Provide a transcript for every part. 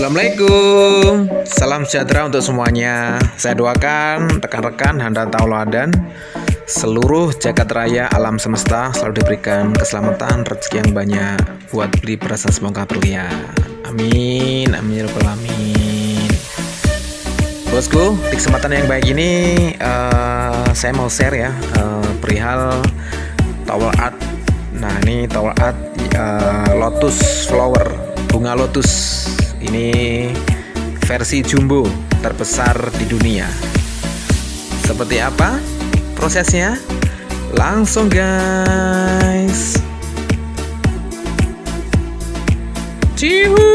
Assalamualaikum, salam sejahtera untuk semuanya. Saya doakan rekan-rekan handa tauladan seluruh jagat raya alam semesta selalu diberikan keselamatan, rezeki yang banyak, buat beli perasaan semoga berlian. Amin, amin ya rabbal alamin. Bosku, di kesempatan yang baik ini saya mau share ya perihal towel art. Nah, ini towel art lotus flower, bunga lotus. Ini versi jumbo terbesar di dunia. Seperti apa prosesnya? Langsung guys. Cihu.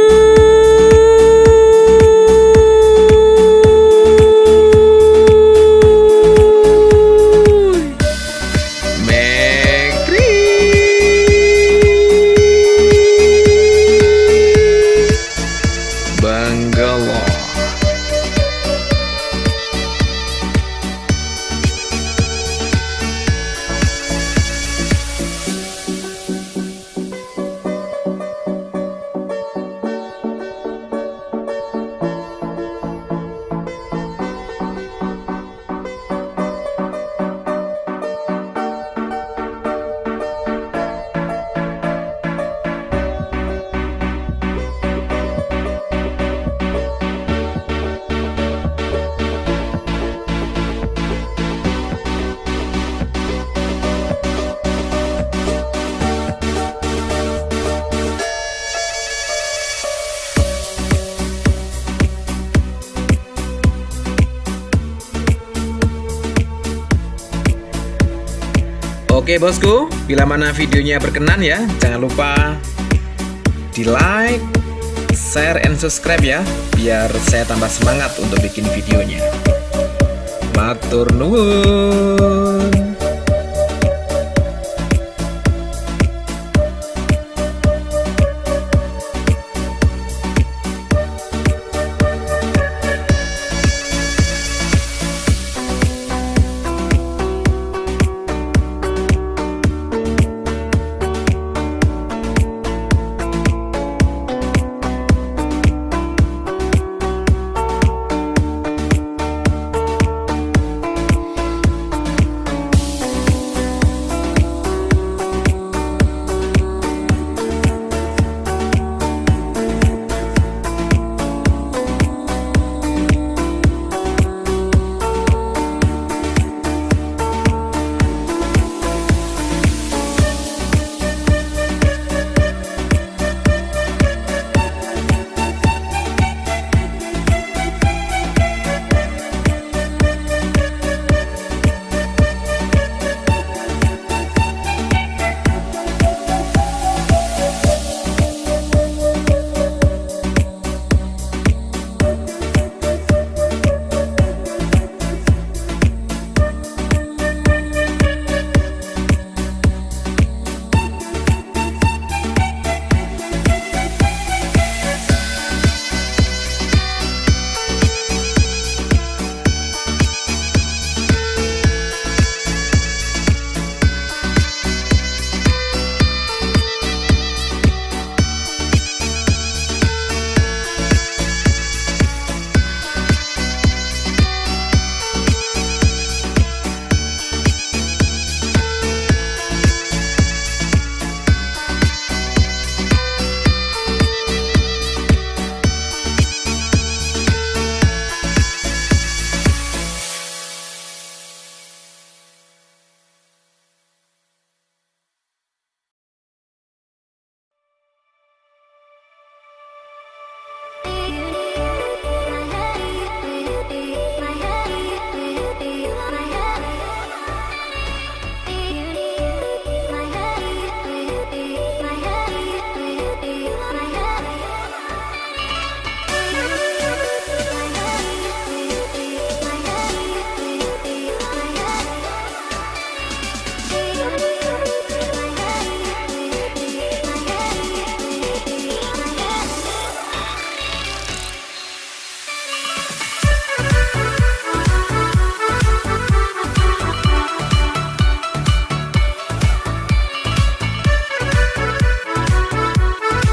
Oke bosku, bila mana videonya berkenan ya, jangan lupa di like, share, and subscribe ya, biar saya tambah semangat untuk bikin videonya. Matur nuwun.